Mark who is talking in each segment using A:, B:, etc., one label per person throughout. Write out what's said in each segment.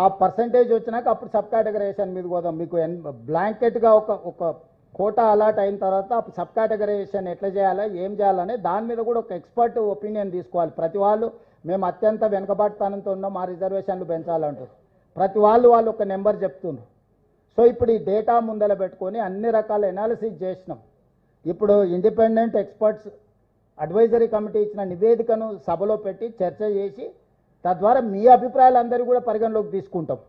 A: ఆ పర్సంటేజ్ వచ్చినాక అప్పుడు సబ్ కేటగరైజేషన్ మీద పోదాం. మీకు బ్లాంకెట్గా ఒక కోటా అలాట్ అయిన తర్వాత అప్పుడు సబ్ కేటగరైజేషన్ ఎట్లా చేయాలి, ఏం చేయాలని దాని మీద కూడా ఒక ఎక్స్పర్ట్ ఒపీనియన్ తీసుకోవాలి. ప్రతి వాళ్ళు మేము అత్యంత వెనుకబాటుతనంతో ఉన్నాం, మా రిజర్వేషన్లు పెంచాలంటారు. ప్రతి వాళ్ళు ఒక నెంబర్ చెప్తున్నారు. సో ఇప్పుడు ఈ డేటా ముందర పెట్టుకొని అన్ని రకాల ఎనాలిసిస్ చేసినాం. ఇప్పుడు ఇండిపెండెంట్ ఎక్స్పర్ట్స్ అడ్వైజరీ కమిటీ ఇచ్చిన నివేదికను సభలో పెట్టి చర్చ చేసి తద్వారా మీ అభిప్రాయాలు అందరూ కూడా పరిగణలోకి తీసుకుంటాం.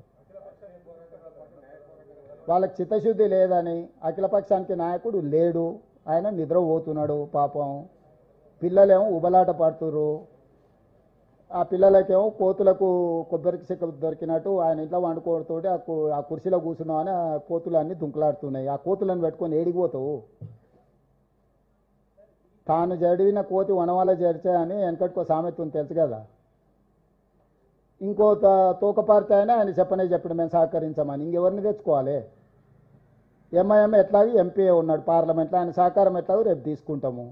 A: వాళ్ళకి చిత్తశుద్ధి లేదని, అఖిలపక్షానికి నాయకుడు లేడు, ఆయన నిద్రపోతున్నాడు పాపం, పిల్లలేమో ఉబలాట పడుతురు, ఆ పిల్లలకేమో కోతులకు కొబ్బరికి చెక్క దొరికినట్టు ఆయన ఇంట్లో వండుకోవడంతో ఆ కుర్చీలో కూర్చున్నామని ఆ కోతులు అన్నీ దుంకులాడుతున్నాయి. ఆ కోతులను పెట్టుకొని ఏడిగిపోతావు. తాను జడివిన కోతి వనవాల జడిచాయని వెనకటికో సామెత ఉంది, తెలుసు కదా. ఇంకో తోకపార్టీ అయినా ఆయన చెప్పిన మేము సహకరించామని ఇంకెవరిని తెచ్చుకోవాలి. ఎంఐఎం ఎట్లాగో ఎంపీ ఉన్నాడు పార్లమెంట్లో, ఆయన సహకారం ఎట్లాగో రేపు తీసుకుంటాము.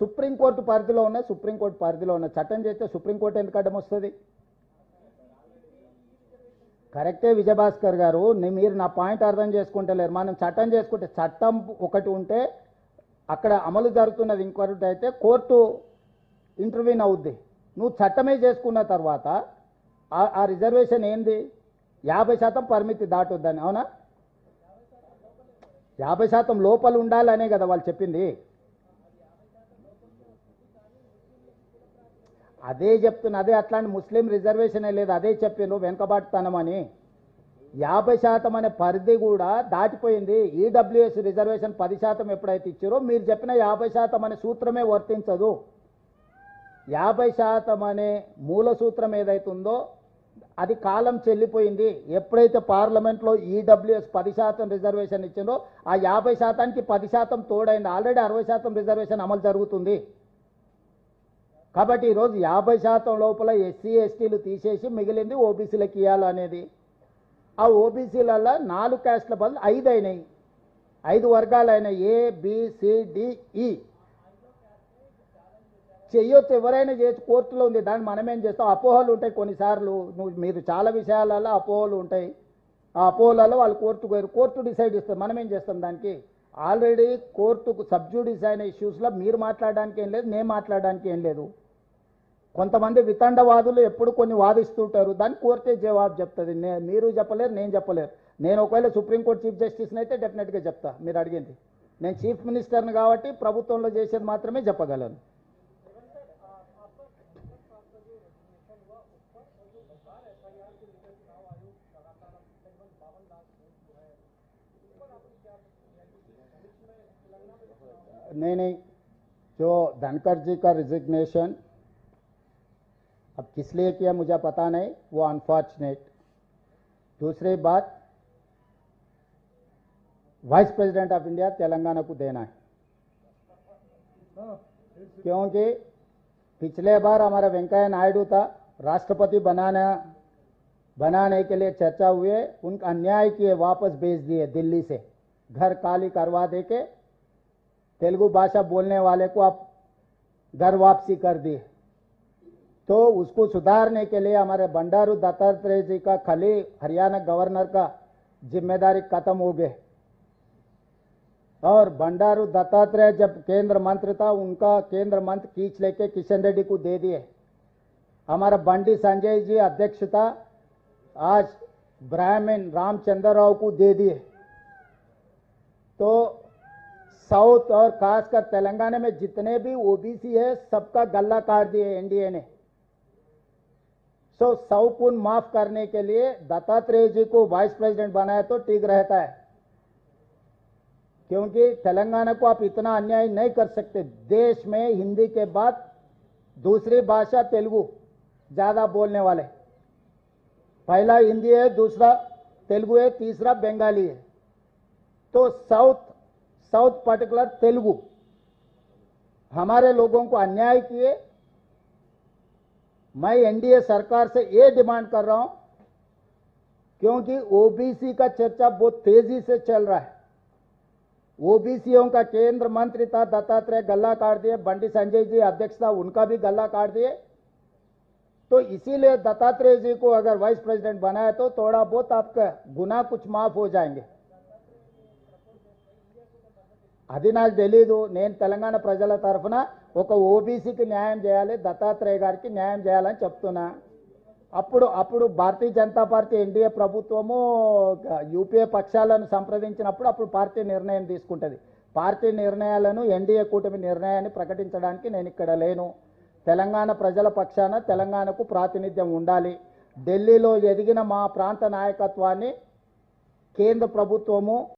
A: సుప్రీంకోర్టు పరిధిలో ఉన్నాయి, సుప్రీంకోర్టు పరిధిలో ఉన్న చట్టం చేస్తే సుప్రీంకోర్టు ఎందుకు అడ్డం వస్తుంది? కరెక్టే విజయభాస్కర్ గారు, మీరు నా పాయింట్ అర్థం చేసుకుంటలేరు. మనం చట్టం చేసుకుంటే చట్టం ఒకటి ఉంటే అక్కడ అమలు జరుగుతున్నది ఇంకొకటి అయితే కోర్టు ఇంటర్వ్యూన్ అవుద్ది. నువ్వు చట్టమే చేసుకున్న తర్వాత ఆ రిజర్వేషన్ ఏంది? 50% పరిమితి దాటొద్దని, అవునా? 50% లోపల ఉండాలనే కదా వాళ్ళు చెప్పింది. అదే చెప్తున్నా, అదే అట్లాంటి ముస్లిం రిజర్వేషనే లేదు, అదే చెప్పిండ్రు వెనుకబాటుతనం అని. 50% అనే పరిధి కూడా దాటిపోయింది. ఈడబ్ల్యూఎస్ రిజర్వేషన్ 10% ఎప్పుడైతే ఇచ్చారో మీరు చెప్పిన 50% అనే సూత్రమే వర్తించదు. 50% అనే మూల సూత్రం ఏదైతుందో అది కాలం చెల్లిపోయింది. ఎప్పుడైతే పార్లమెంట్లో ఈడబ్ల్యూఎస్ 10% రిజర్వేషన్ ఇచ్చిందో ఆ 50%కి 10% తోడైంది. ఆల్రెడీ 60% రిజర్వేషన్ అమలు జరుగుతుంది. కాబట్టి ఈరోజు 50% లోపల ఎస్సీ ఎస్టీలు తీసేసి మిగిలింది ఓబీసీలకు ఇవ్వాలనేది. ఆ ఓబీసీలలో 4 క్యాస్ట్ల బదులు 5 అయినాయి, 5 వర్గాలు అయినాయి, ABCDE. చెయ్యొచ్చు, ఎవరైనా చేయొచ్చు, కోర్టులో ఉంది. దాన్ని మనమేం చేస్తాం? అపోహలు ఉంటాయి కొన్నిసార్లు, మీరు చాలా విషయాలలో అపోహలు ఉంటాయి. ఆ అపోహలలో వాళ్ళు కోర్టు డిసైడ్ ఇస్తారు, మనమేం చేస్తాం దానికి? ఆల్రెడీ కోర్టుకు సబ్జూడిస్ అయిన ఇష్యూస్లో మీరు మాట్లాడడానికి ఏం లేదు, నేను మాట్లాడడానికి ఏం లేదు. కొంతమంది వితండవాదులు ఎప్పుడు కొన్ని వాదిస్తుంటారు, దాన్ని కోర్టే జవాబు చెప్తుంది. మీరు చెప్పలేరు, నేను చెప్పలేరు. నేను ఒకవేళ సుప్రీంకోర్టు చీఫ్ జస్టిస్ని అయితే డెఫినెట్గా చెప్తా మీరు అడిగింది. నేను చీఫ్ మినిస్టర్ని కాబట్టి ప్రభుత్వంలో చేసేది మాత్రమే చెప్పగలను. नहीं, जो धनखड़ जी का रिजिग्नेशन अब किस लिए किया मुझे पता नहीं, वो अनफॉर्चुनेट। दूसरी बात, vice president of India Telangana को देना है, क्योंकि पिछले बार हमारा वेंकैया नायडू था, राष्ट्रपति बनाने के लिए चर्चा हुए, उनका अन्याय किए, वापस भेज दिए दिल्ली से, घर खाली करवा दे के तेलुगु भाषा बोलने वाले को आप घर वापसी कर दिए। तो उसको सुधारने के लिए हमारे बंडारू दत्तात्रेय जी का खाली हरियाणा गवर्नर का जिम्मेदारी खत्म हो गए, और बंडारू दत्तात्रेय जब केंद्र मंत्री था उनका केंद्र मंत्री खींच लेके किशन रेड्डी को दे दिए। हमारा बंडी संजय जी अध्यक्ष था, आज ब्राह्मण रामचंद्र राव को दे दिए। तो साउथ और खासकर तेलंगाना में जितने भी ओबीसी है सबका गला काट दिए एनडीए ने। सो 100 गुण माफ करने के लिए दत्तात्रेय जी को वाइस प्रेसिडेंट बनाया तो ठीक रहता है, क्योंकि तेलंगाना को आप इतना अन्याय नहीं कर सकते। देश में हिंदी के बाद दूसरी भाषा तेलुगु ज्यादा बोलने वाले, पहला हिंदी है, दूसरा तेलुगु है, तीसरा बंगाली है। तो साउथ पर्टिकुलर तेलुगु हमारे लोगों को अन्याय किए। मैं एनडीए सरकार से ये डिमांड कर रहा हूं, क्योंकि ओबीसी का चर्चा बहुत तेजी से चल रहा है, ओबीसीओं का केंद्र मंत्री था दत्तात्रेय, गल्ला काट दिए। बंडी संजय जी अध्यक्ष था, उनका भी गल्ला काट दिए। तो इसीलिए दत्तात्रेय जी को अगर वाइस प्रेसिडेंट बनाया तो थोड़ा बहुत आपका गुना कुछ माफ हो जाएंगे। అది నాకు తెలీదు। నేను తెలంగాణ ప్రజల తరఫున ఒక ఓబీసీకి న్యాయం చేయాలి, దత్తాత్రేయ గారికి న్యాయం చేయాలని చెప్తున్నా। అప్పుడు భారతీయ జనతా పార్టీ ఎన్డీఏ ప్రభుత్వము యూపీఏ పక్షాలను సంప్రదించినప్పుడు అప్పుడు పార్టీ నిర్ణయం తీసుకుంటుంది। పార్టీ నిర్ణయాలను ఎన్డీఏ కూటమి నిర్ణయాన్ని ప్రకటించడానికి నేను ఇక్కడ లేను। తెలంగాణ ప్రజల పక్షాన తెలంగాణకు ప్రాతినిధ్యం ఉండాలి। ఢిల్లీలో ఎదిగిన మా ప్రాంత నాయకత్వాన్ని కేంద్ర ప్రభుత్వము